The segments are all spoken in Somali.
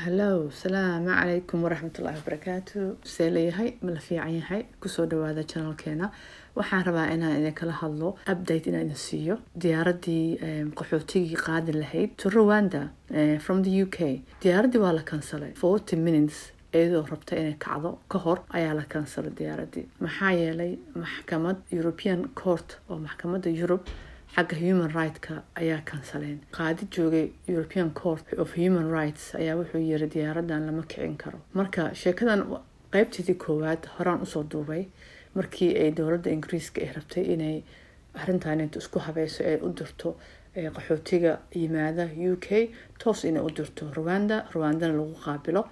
Hello, salaamu calaykum waraxmatullaahi wabarakaatu. Seeleeyahay ma la fiican yahay kusoo dhawaada channelkeena. Waxaan rabaa inaan idinkala hadlo update inaan idin siiyo diyaaradii qaxootigii qaadi lahayd to Rwanda from the UK. Diyaaradii waa la kansalay 40 minutes iyadoo rabta inay kacdo ka hor ayaa la kansalay diyaaradii. Maxaa yeelay maxkamad European Court oo maxkamadda Europe xagga human rights-ka ayaa kansaleen. Qaadi joogay European Court of Human Rights ayaa wuxuu yiri diyaaradan lama kicin karo. Marka sheekadan qaybtii koowaad horaan usoo duubay markii ay dowladda Ingiriiska ay rabtay inay arrintan isku habayso ay u dirto qaxootiga yimaada UK toos inay u dirto Rwandana lagu qaabilo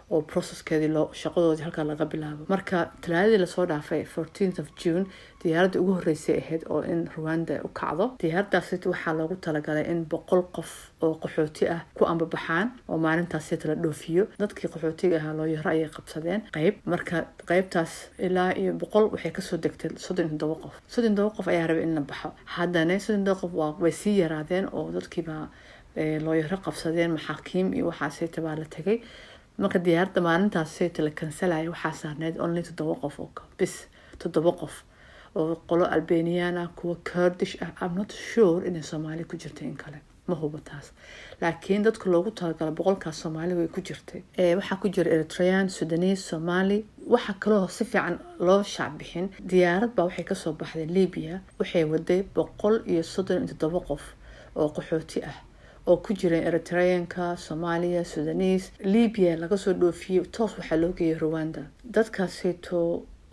oo processkeedii shaqadoodii halka laga bilaabo. Marka talaadii la soo dhaafay 14th of June diyaaradda ugu horeysay ahayd oo in Rwanda u kacdo. Diyaaraddaas waxaa loogu talagalay in 100 qof oo qaxooti ah ku ambabaxaan oo maalintaas la dhoofiyo. Dadkii qaxootiga ahaa loo yaro ayay qabsadeen marka qaybtaas ilaa iyo 100 waxay ka soo degtay 37 qof. 37 qof ayaa rabay in la baxo. Haddana 37 qof way sii yaraadeen oo dadkiiba loo yaro qabsadeen maxaakiim iyo waxaasay tabaa la tagay. marka diyaaradda maalintaas la kansalay waxaa saarneed only 7 qof oo bis 7 qof oo qolo Albanian ah kuwa Kurdish ah. I'm not sure in Soomaali ku jirta in kale ma hubo taas laakiin dadka loogu talagalay 100kaas Soomaali way ku jirtay. Waxaa ku jira Eritrean, Sudanese, Somali. waxa kaloo si fiican loo shacbixin diyaarad baa waxay ka soo baxday Libya waxay waday 137 qof oo qaxooti ah oo ku jireen Eritreanka, Soomaaliya, Sudanese. Libya laga soo dhoofiyay toos waxaa loo geeyay Rwanda. dadkaasito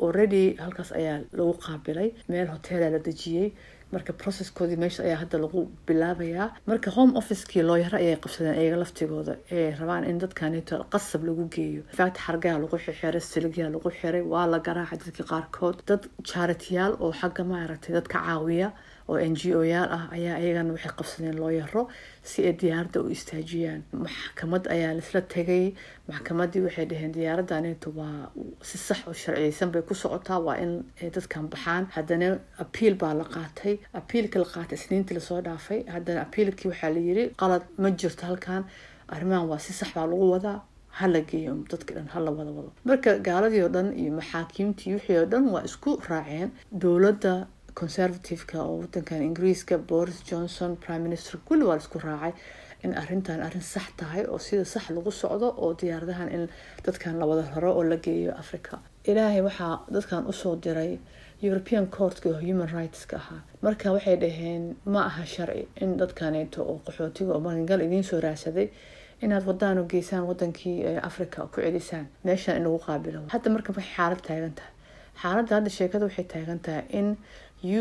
already halkaas ayaa lagu qaabilay meel hotel la dejiyay. marka processkoodii meesha ayaa hadda lagu bilaabayaa. marka home office-kii loo yaro ayay qabsadeen ayaga laftigooda ee rabaan in dadkanito qasab lagu geeyo. fact xargaha lagu xiray, silgiya lagu xiray, waa la garaacay dadka qaarkood. dad charity-yaal oo xagga maaragtay dadka caawiya oo NGO-yaal ah ayaa ayagana waxay qabsadeen loo yaro si ay diyaaradda u istaajiyaan. maxkamad ayaa la tagay. maxkamaddii waxay dhaheen diyaaraddanito waa si sax oo sharciyeysan bay ku socotaa waa in dadkan baxaan. haddana appeal baa la qaatay. appealka la qaatay isniintii la soo dhaafay. haddana appealkii waxaa la yiri qalad ma jirto halkan arrimahan waa si sax baa lagu wadaa hala geeyo dadka dhan hala wado. marka gaaladii oo dhan iyo maxaakiimtii wixii oo dhan waa isku raaceen. dowladda conservative-ka oo wadankan Ingiriiska Boris Johnson Prime Minister kulli waa isku raacay in arrintan arrin sax tahay oo sida sax lagu socdo oo diyaaradahan in dadkan la wada raro oo la geeyo Africa. Ilaahay waxaa dadkan u soo diray European Court of Human Rights-ka ahaa. marka waxay dhaheen ma aha sharci in dadkanito oo qaxootiga oo magangal idin soo raadsaday inaad wadaan u geysaan wadankii Africa ku celisaan meesha in lagu qaabilo. hadda marka waxay xaalad taagan tahay. xaaladda hadda sheekada waxay taagan tahay in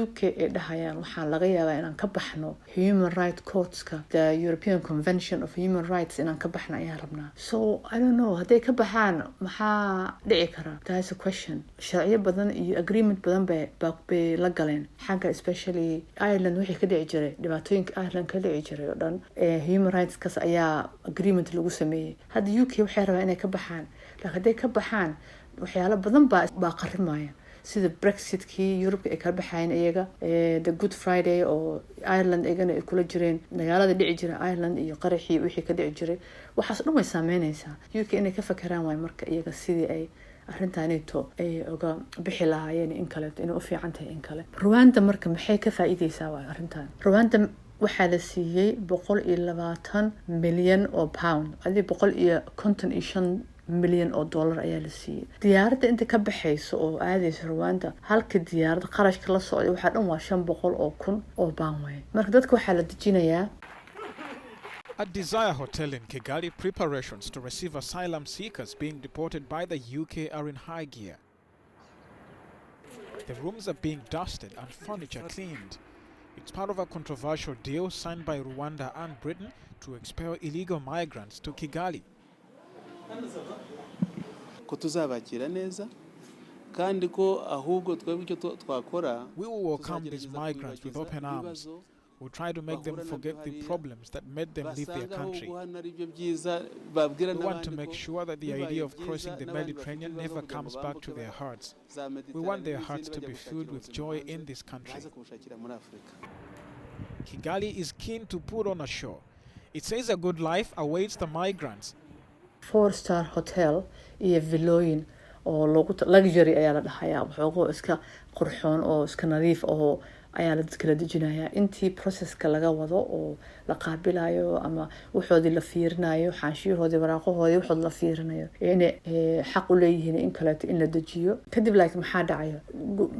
UK ay dhahayaan waxaan laga yaabaa inaan ka baxno Human Rights Court-ka, the European Convention of Human Rights inaan ka baxno ayaan rabnaa. So I don't know hadday ka baxaan maxaa dhici kara. That's a question. sharciyo badan iyo agreement badan bay la galeen xagga especially Ireland wixii ka dhici jiray dhibaatooyinka Ireland ka dhici jiray oo dhan human rights kaas ayaa agreement lagu sameeyay. hadda UK waxay rabaan inay ka baxaan laakiin hadday ka baxaan waxyaalo badan baa qarimaya sida Brexit-kii Europe ay ka baxayeen iyaga the Good Friday oo Ireland ayagana ay kula jireen dagaalada dhici jiray Ireland iyo qaraxii wixii ka dhici jiray waxaas dhan way saameynaysaa. UK inay ka fakaraan way marka iyaga sidii ay arrintanito ay uga bixi lahaayeen in kale inay u fiican tahay in kale. Rwanda marka maxay ka faa'iideysaa way arrintan. Rwanda waxaa la siiyay 120 milyan oo pound adii 155 milyan oo dollar ayaa la siiyay. diyaaradda inta ka baxayso oo aadayso Rwanda halka diyaarad qarashka la socday waxa dhan waa 500,000 oo pound way. marka dadka waxaa la dejinayaa. At Desire Hotel in Kigali, preparations to receive asylum seekers being deported by the UK are in high gear. The rooms are being dusted and furniture cleaned. It's part of a controversial deal signed by Rwanda and Britain to expel illegal migrants to Kigali. ko tuzabakira neza kandi ko ahubwo twebwe icyo twakora. We will welcome these migrants with open arms. We'll try to make them forget the problems that made them leave their country. We want to make sure that the idea of crossing the Mediterranean never comes back to their hearts. We want their hearts to be filled with joy in this country. Kigali is keen to put on a show. It says a good life awaits the migrants. 4-star hotel iyo villooyin oo luxury ayaa la dhahayaa, waxoogo iska qurxoon oo iska nadiif oo ayaa la kala dejinayaa. Intii processka laga wado oo la qaabilayo ama waxoodii la fiirinayo, xaashiyahoodii, waraaqahoodii, waxood la fiirinayo inay xaq u leeyihiin in kaleeto in la dejiyo. Kadib like maxaa dhacayo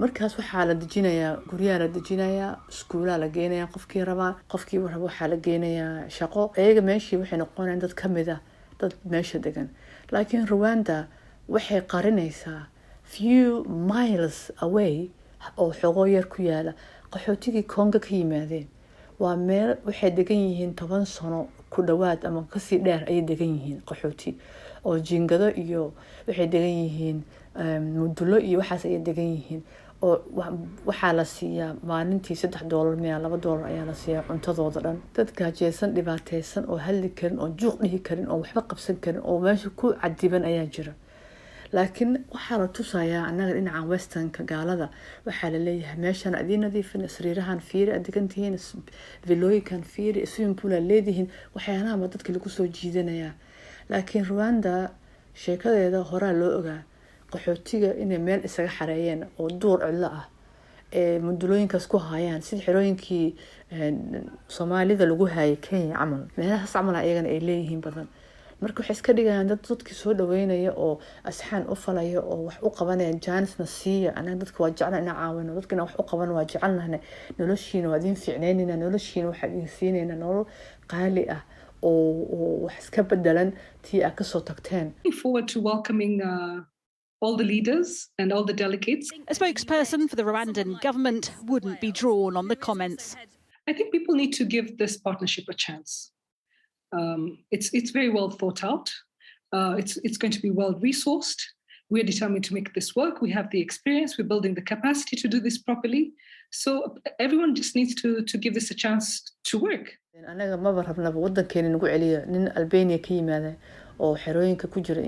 markaas? Waxaa la dejinayaa guryaha, la dejinayaa iskuulaa la geenayaa, qofkii rabaa, qofkii raba waxaa la geenayaa shaqo. Iyaga meeshii waxay noqonayaan dad ka mid ah dad meesha degan. Laakiin Rwanda waxay qarinaysaa few miles away oo xogo yar ku yaala qaxootigii Congo ka yimaadeen. Waa meel waxay degan yihiin 10 sano ku dhawaad ama kasii dheer ayay degan yihiin qaxooti oo jingado iyo waxay degan yihiin mudulo iyo waxaas ayay degan yihiin. oo waxaa la siiyaa maalintii $3 miya $2 ayaa la siiyaa cuntadooda dhan. dad gaajeysan, dhibaateysan oo hadli karin, oo juuq dhihi karin, oo waxba qabsan karin, oo meesha ku cadiban ayaa jira. laakiin waxaa la tusayaa annaga dhinaca westernka gaalada waxaa la leeyahay meeshan adiin nadiifin, sariirahan fiiri adegantihiin, villooyinkan fiiri, swimming pool leedihiin, waxyaalaha ma dadka lagu soo jiidanayaa. laakiin Rwanda sheekadeeda horaa loo ogaa qaxootiga inay meel isaga xareeyeen oo duur cidlo ah ee mudulooyinkaas ku hayaan sida xirooyinkii Soomaalida lagu hayay Kenya camal. meelahaas camal ayagana ay leeyihiin badan. marka waxay iska dhigayaan dad dadkii soo dhaweynaya oo asxaan u falaya oo wax u qabanaya, jaanisna siiya. anaga dadka waa jeclaan inaan caawino, dadkina wax u qaban waa jecelnahay, noloshiina waa idin fiicneynayna, noloshiina waxaa idin siinayna nolol qaali ah oo wax iska bedelan tii aad kasoo tagteen. Forward to welcoming all the leaders and all the delegates. A spokesperson for the Rwandan government wouldn't be drawn on the comments. I think people need to give this partnership a chance. It's very well thought out. It's going to be well resourced. We're determined to make this work. We have the experience. We're building the capacity to do this properly. So everyone just needs to give this a chance to work. anaga maba rabnaba wadankeena nagu celiya. nin Albania ka yimaada oo xerooyinka ku jira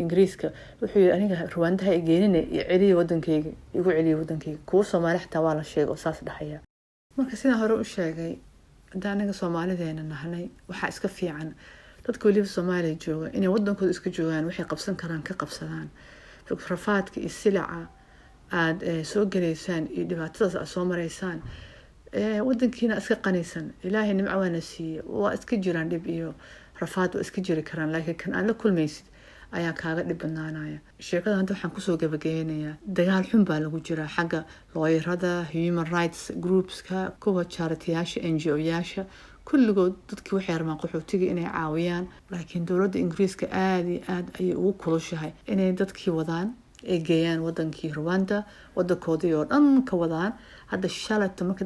Ingiriiska wuxuu yiri aniga Rwanda ha igeenine celiya wadankeyga, igu celiya wadankeyga. kuwa Soomaali xitaa waa la sheegay oo saas dhaxaya. marka sidaan hore u sheegay anaga Soomaalideena nahnay waxa iska fiican dadka waliba Soomaaliya jooga inay wadankooda iska joogaan, waxay qabsan karaan ka qabsadaan. rafaadka iyo silaca aad soo galeysaan iyo dhibaatadaas aad soo mareysaan wadankiina iska qanisan. ilaahay nimco waana siiyay, waa iska jiraan dhib iyo rafaad waa iska jiri karaan, laakiin kan aan la kulmaysid ayaa kaaga dhib badnaanaya. sheekada hadda waxaan kusoo gabagabeynayaa dagaal xun baa lagu jiraa xagga looyarada, human rights groupska, kuwa charity-yaasha, NGO-yaasha, kulligood dadkii waxay rabaan qaxootiga inay caawiyaan. laakiin dowladda Ingiriiska aad iyo aad ayay ugu kulushahay inay dadkii wadaan ay geeyaan wadankii Rwanda, wadankoodii oo dhan ka wadaan. hadda shalayta marka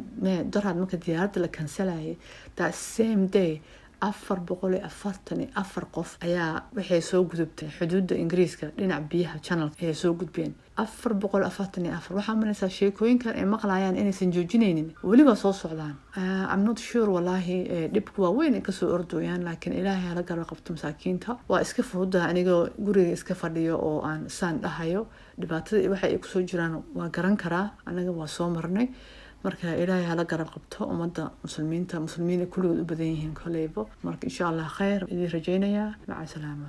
diyaaradda la kansalayay that same day 444 qof ayaa waxay soo gudubtay xuduudda Ingiriiska dhinaca biyaha channel ay soo gudbeen. 444 waxaa malaysaa sheekooyinkan ay maqlayaan inaysan joojinaynin, weliba soo socdaan. I'm not sure wallahi dhibku waa weyn ka soo ordooyaan, laakiin ilaahay hala garab qabto masaakiinta. waa iska fududahay anigoo guriga iska fadhiyo oo aan saan dhahayo dhibaatada waxa ay ku soo jiraan waa garan karaa, anaga waa soo marnay. marka ilaahay hala garab qabto ummadda muslimiinta kulligood u badan yihiin koleybo. marka insha Allah khayr idin rajaynayaa. maca salaama.